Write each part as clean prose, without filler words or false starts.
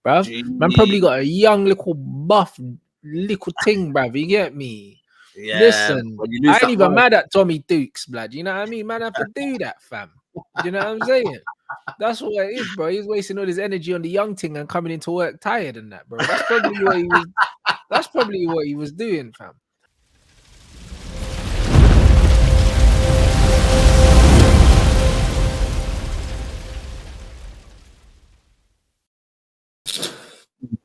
bruv. Man probably Gee. got a young little buff little ting, bruv. You get me? Yeah, Listen, when you lose I ain't that even role. mad at Tommy Dukes, blood. You know what I mean? Man have to do that, fam. You know what I'm saying? That's what it is, bro. He's wasting all his energy on the young thing and coming into work tired and that, bro. That's probably what he was. That's probably what he was doing, fam.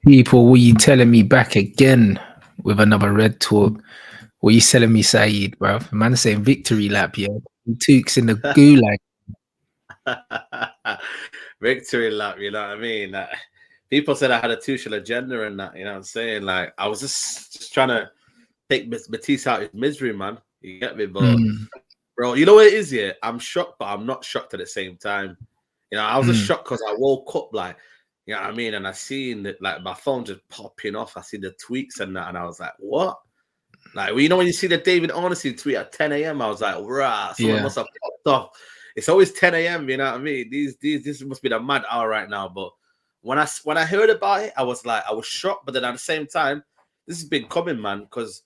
People, what you telling me back again with another red talk? What you telling me, Saeed, bro? Man saying victory lap, yeah. Tukes in the gulag. Victory lap, you know what I mean? Like, people said I had a Tuchel agenda and that, you know what I'm saying? Like, I was just trying to take Matisse out of his misery, man. You get me? But, bro, you know what it is, yeah? I'm shocked, but I'm not shocked at the same time. You know, I was just shocked because I woke up, like, you know what I mean? And I seen that, like, my phone just popping off. I see the tweets and that, and I was like, what? Like, well, you know, when you see the David Honesty tweet at 10 a.m., I was like, rah, someone must have popped off. It's always 10 a.m., you know what I mean? This must be the mad hour right now. But when I heard about it, I was like, I was shocked. But then at the same time, this has been coming, man, because,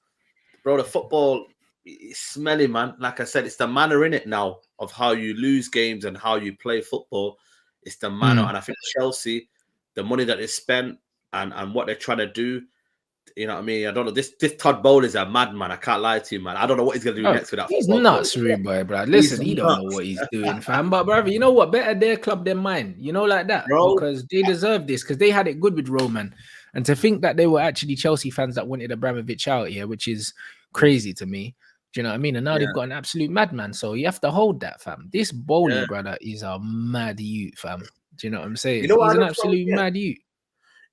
bro, the football is smelly, man. Like I said, it's the manner in it now of how you lose games and how you play football. It's the manner. And I think Chelsea, the money that they spent and what they're trying to do, you know what I mean? I don't know. This Todd Bowl is a madman. I can't lie to you, man. I don't know what he's gonna do next with that. He's nuts, rude boy, bro. Listen, he don't know what he's doing, fam. But brother, you know what? Better their club than mine. You know, like that, bro. Because they deserve this. Because they had it good with Roman, and to think that they were actually Chelsea fans that wanted Abramovich out here, which is crazy to me. Do you know what I mean? And now they've got an absolute madman. So you have to hold that, fam. This Bowley brother is a mad youth, fam. Do you know what I'm saying? You know what He's an absolute mad youth.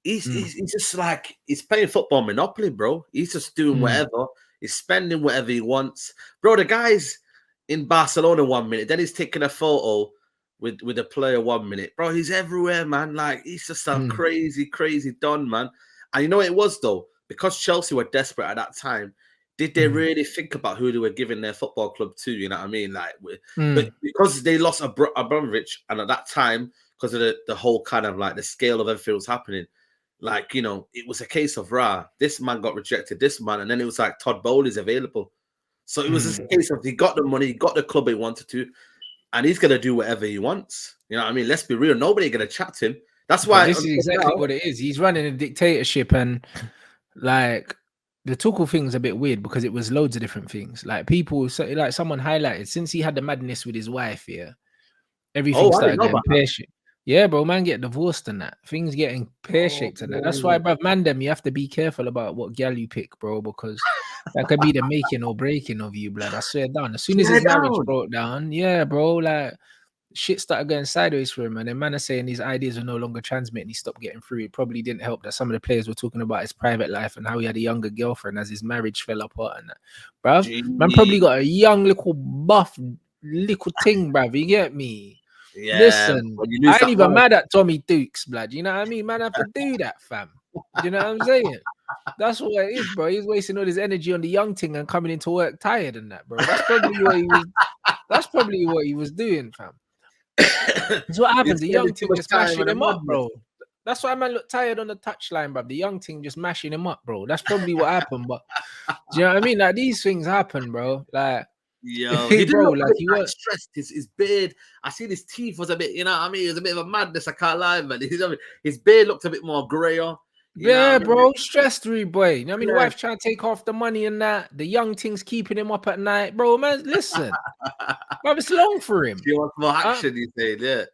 He's just like, he's playing football Monopoly, bro. He's just doing whatever. He's spending whatever he wants. Bro, the guy's in Barcelona 1 minute, then he's taking a photo with a player 1 minute. Bro, he's everywhere, man. Like, he's just a crazy, crazy don, man. And you know what it was, though? Because Chelsea were desperate at that time, did they really think about who they were giving their football club to? You know what I mean? Like, but because they lost Abramovich, and at that time, because of the whole kind of like the scale of everything was happening, like, you know, it was a case of this man got rejected, this man, and then it was like Todd Bowley's available. So it was just a case of he got the money, he got the club he wanted to, and he's gonna do whatever he wants. You know what I mean? Let's be real, nobody gonna chat to him. That's why this is exactly what it is. He's running a dictatorship, and like the Tuchel thing's a bit weird because it was loads of different things. Like people, like someone highlighted, since he had the madness with his wife, everything started getting pear-shaped. Yeah, bro, man get divorced and that. Things getting pear-shaped and that. That's why, bro, man, you have to be careful about what gal you pick, bro, because that could be the making or breaking of you, blood. I swear down. As soon as his marriage broke down, bro, like shit started going sideways for him. And then man is saying these ideas are no longer transmitting. He stopped getting through. It probably didn't help that some of the players were talking about his private life and how he had a younger girlfriend as his marriage fell apart and that. Bruv, man probably got a young little buff little ting, bruv. You get me? Yeah, listen, I ain't even mad at Tommy Dukes, blood. You know what I mean? Man, have to do that, fam. You know what I'm saying? That's what it is, bro. He's wasting all his energy on the young thing and coming into work tired and that, bro. That's probably what he was. That's probably what he was doing, fam. That's what happens. The young thing just mashing him up, bro. That's why man look tired on the touchline, bro. The young thing just mashing him up, bro. That's probably what happened. But do you know what I mean? Like these things happen, bro. Like. Yo, he didn't look like he was stressed. His beard, I seen his teeth was a bit, you know what I mean? It was a bit of a madness. I can't lie, man. His beard looked a bit more grayer. Yeah, bro, stressed through, boy. You know what I mean? The wife's trying to take off the money and that. The young thing's keeping him up at night, bro. Man, listen, bro, it's long for him. He wants more action, he said, yeah.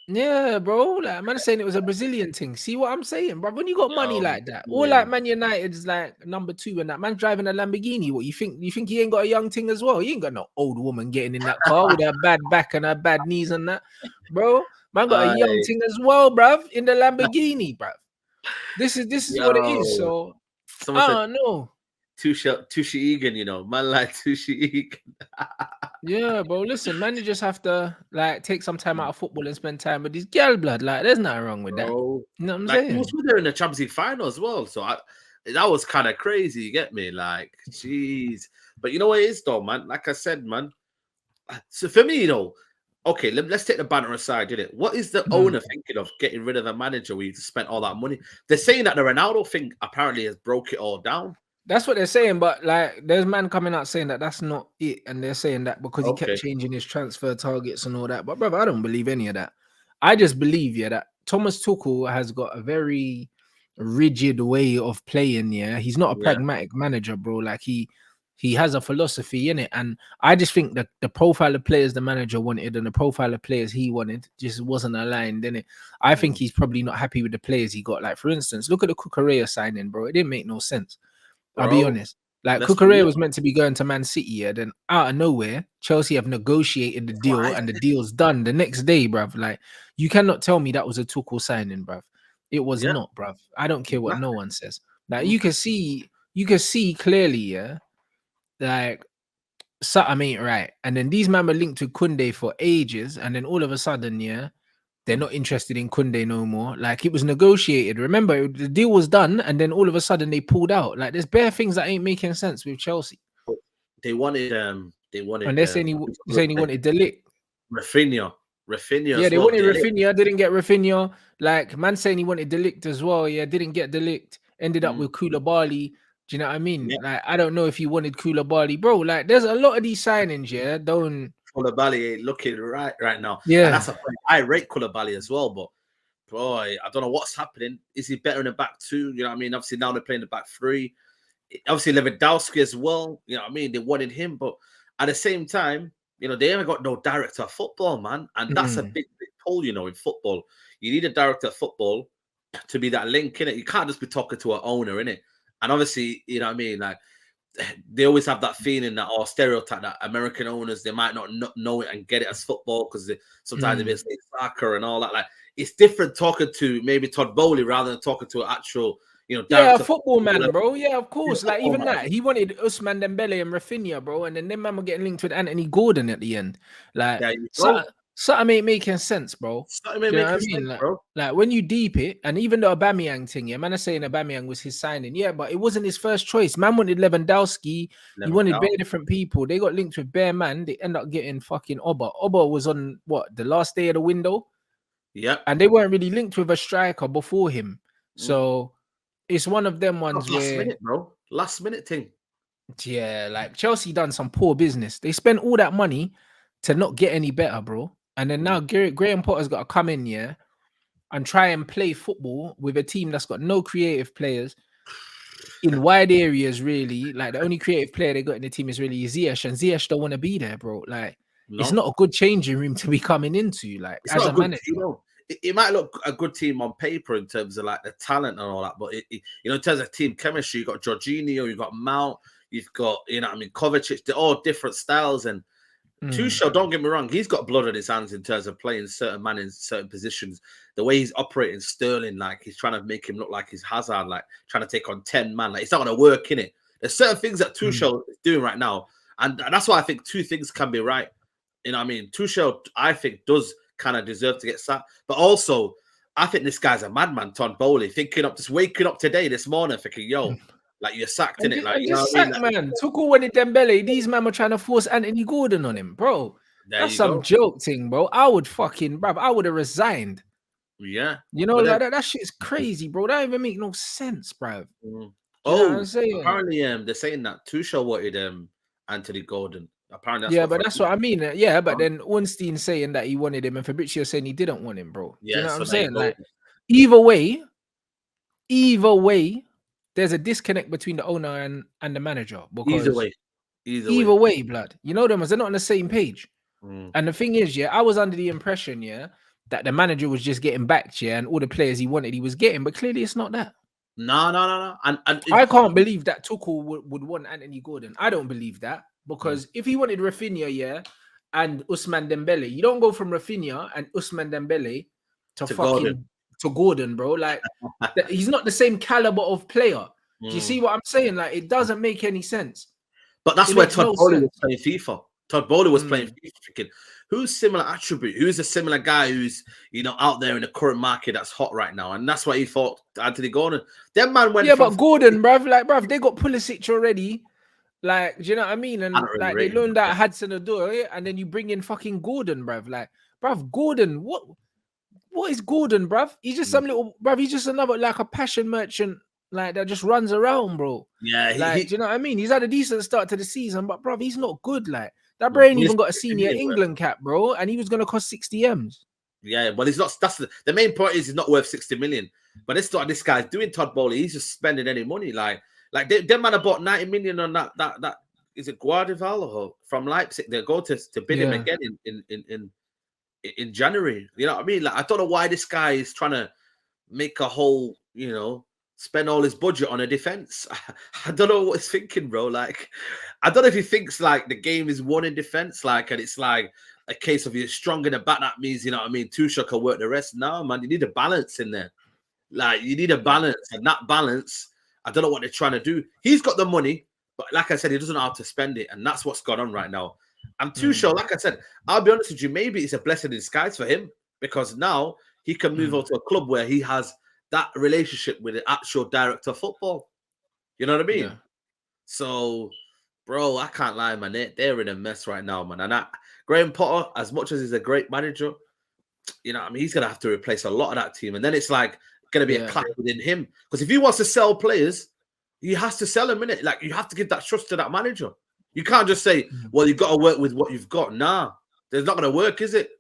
Yeah, bro. Like man saying it was a Brazilian thing. See what I'm saying, bro? When you got money like that, or like Man United is like number 2 and that man driving a Lamborghini. What you think? You think he ain't got a young thing as well? He ain't got no old woman getting in that car with her bad back and her bad knees and that, bro. Man got a young thing as well, bruv, in the Lamborghini, bruv. This is what it is. So I don't know. Tuchel Egan, you know, man like Tuchel Egan. Yeah, bro. Listen, man, you just have to like take some time out of football and spend time with this girl, blood. Like, there's nothing wrong with that. You know what I'm saying? He was with her in the Champions League final as well. So that was kind of crazy. You get me? Like, jeez. But you know what it is, though, man? Like I said, man. So for me, you know, okay, let's take the banter aside, did it? What is the owner thinking of getting rid of a manager where you just spent all that money? They're saying that the Ronaldo thing apparently has broke it all down. That's what they're saying, but like, there's man coming out saying that that's not it, and they're saying that because he kept Okay. changing his transfer targets and all that. But brother, I don't believe any of that. I just believe, yeah, that Thomas Tuchel has got a very rigid way of playing. Yeah, he's not a Yeah. pragmatic manager, bro. Like he has a philosophy in it, and I just think that the profile of players the manager wanted and the profile of players he wanted just wasn't aligned in it. I think he's probably not happy with the players he got. Like for instance, look at the Cucurella signing, bro. It didn't make no sense. I'll be Bro, honest. Like let's be Cucurella real. was meant to be going to Man City, yeah. Then out of nowhere, Chelsea have negotiated the deal, Why? and the deal's done the next day, bruv. Like you cannot tell me that was a Tuchel signing, bruv. It was Yeah. not, bruv. I don't care what Exactly. no one says. Like you can see clearly, yeah. Like something ain't right. And then these men were linked to Kunde for ages, and then all of a sudden, yeah, they're not interested in Kunde no more. Like it was negotiated. Remember, the deal was done, and then all of a sudden they pulled out. Like there's bare things that ain't making sense with Chelsea. They wanted And they're saying he wanted Delict. Rafinha. Rafinha Yeah, as they well. wanted Rafinha, didn't get Rafinha. Like man saying he wanted Delict as well. Yeah, didn't get Delict. Ended up with Koulibaly. Do you know what I mean? Yeah. Like I don't know if he wanted Koulibaly, bro. Like there's a lot of these signings, yeah. Don't Koulibaly ain't looking right now. yeah. And that's a point. I rate Koulibaly as well, but boy, I don't know what's happening. Is he better in the back two? You know what I mean? Obviously now they're playing the back three. Obviously Lewandowski as well. You know what I mean? They wanted him, but at the same time, you know, they haven't got no director of football, man. And that's a big pull, you know, in football. You need a director of football to be that link in it. You can't just be talking to an owner in it. And obviously, you know what I mean? Like they always have that feeling that or stereotype that American owners they might not know it and get it as football because sometimes they say soccer and all that. Like it's different talking to maybe Todd Bowley rather than talking to an actual, you know, Yeah, director. football man, bro. Yeah, of Yeah, course. Like football even man. that, he wanted Usman Dembele and Rafinha, bro, and then them man were getting linked with Anthony Gordon at the end. Like There you go. something ain't making sense, bro. Something Do you know what I making mean? sense, bro. Like when you deep it, and even the Aubameyang thing, yeah, man, are saying Aubameyang was his signing, yeah, but it wasn't his first choice. Man wanted Lewandowski. He wanted bare different people. They got linked with bare man. They end up getting fucking Oba. Oba was on what the last day of the window. Yep. And they weren't really linked with a striker before him. So it's one of them ones Last where, minute, bro. Last minute thing. yeah, like Chelsea done some poor business. They spent all that money to not get any better, bro. And then now Graham Potter's got to come in, yeah, and try and play football with a team that's got no creative players in wide areas, really. Like the only creative player they got in the team is really Ziyech, and Ziyech don't want to be there, bro. Like it's not a good changing room to be coming into, like It's as not a a good manager. team. No. It might look a good team on paper in terms of like the talent and all that, but you know, in terms of team chemistry, you got Jorginho, you got Mount, you've got you know, what I mean, Kovacic. They're all different styles. And Tuchel, don't get me wrong, he's got blood on his hands in terms of playing certain man in certain positions. The way he's operating Sterling, like he's trying to make him look like he's Hazard, like trying to take on 10 man. Like it's not going to work in it. There's certain things that Tuchel is doing right now, and that's why I think two things can be right. You know what I mean? Tuchel, I think, does kind of deserve to get sacked. But also, I think this guy's a madman, Todd Bowley, just waking up today, this morning, thinking, yo, like you're sacked in it. Like, And you know just what I mean? sack, Like, man. Tuchel wanted Dembele. These men were trying to force Anthony Gordon on him, bro. there That's you some go. joke thing, bro. I would fucking, bro. I would have resigned. Yeah. You know, But like then, that shit's crazy, bro. That don't even make no sense, bro. mm, You know what I'm oh, saying? apparently, they're saying that Tuchel wanted Anthony Gordon. Apparently, that's Yeah, what. but that's what I mean. Yeah, but then Ornstein saying that he wanted him, and Fabrizio saying he didn't want him, bro. Do you Yeah. know what So I'm there you saying? go. Like, either way, there's a disconnect between the owner and the manager because Either way. blood. You know them as they're not on the same page. And the thing is, yeah, I was under the impression, yeah, that the manager was just getting backed, yeah, and all the players he wanted, he was getting, but clearly it's not that. No. And I can't believe that Tuchel would want Anthony Gordon. I don't believe that because if he wanted Rafinha, yeah, and Usman Dembele, you don't go from Rafinha and Usman Dembele to fucking Gordon, bro. Like he's not the same caliber of player. Do you see what I'm saying? Like it doesn't make any sense. But that's It where makes Todd no Bowley sense. was playing FIFA. Todd Bowley was playing FIFA, thinking, who's similar attribute? Who's a similar guy who's, you know, out there in the current market that's hot right now? And that's why he thought Anthony Gordon. That man went Yeah, from but Gordon, bruv, they got Pulisic already. Like, do you know what I mean? I And don't really like they rate him. loaned out Hudson-Odoi, and then you bring in fucking Gordon, bruv. Like, bruv, Gordon, what is Gordon, bruv? He's just some little bruv. He's just another like a passion merchant, like that just runs around, bro. Yeah, Like, do you know what I mean? He's had a decent start to the season, but bruv, he's not good. Like that no, brain but even got a 60 senior million worth. England cap, bro, and he was gonna cost 60 M's. Yeah, but he's not. That's the main point is he's not worth 60 million. But it's not this guy's doing Todd Bowley. He's just spending any money. Like them man have bought 90 million on that is it Guardiola from Leipzig. They're going to bid him again in January. You know what I mean? Like I don't know why this guy is trying to make a whole, spend all his budget on a defense. I don't know what he's thinking, bro. Like, I don't know if he thinks like the game is won in defense, like, and it's like a case of you're strong in the back. That means, you know what I mean, Tuchel can work the rest. No, man, you need a balance in there. Like, you need a balance, and that balance, I don't know what they're trying to do. He's got the money, but like I said, he doesn't know how to spend it, and that's what's going on right now. And Tuchel, like I said, I'll be honest with you, maybe it's a blessing in disguise for him because now he can move on to a club where he has that relationship with the actual director of football. You know what I mean? Yeah. So, bro, I can't lie, man. They're in a mess right now, man. And Graham Potter, as much as he's a great manager, you know what I mean, he's going to have to replace a lot of that team. And then it's like going to be a clash within him. Because if he wants to sell players, he has to sell them, innit? Like, you have to give that trust to that manager. You can't just say, well, you've got to work with what you've got. Nah, it's not going to work, is it?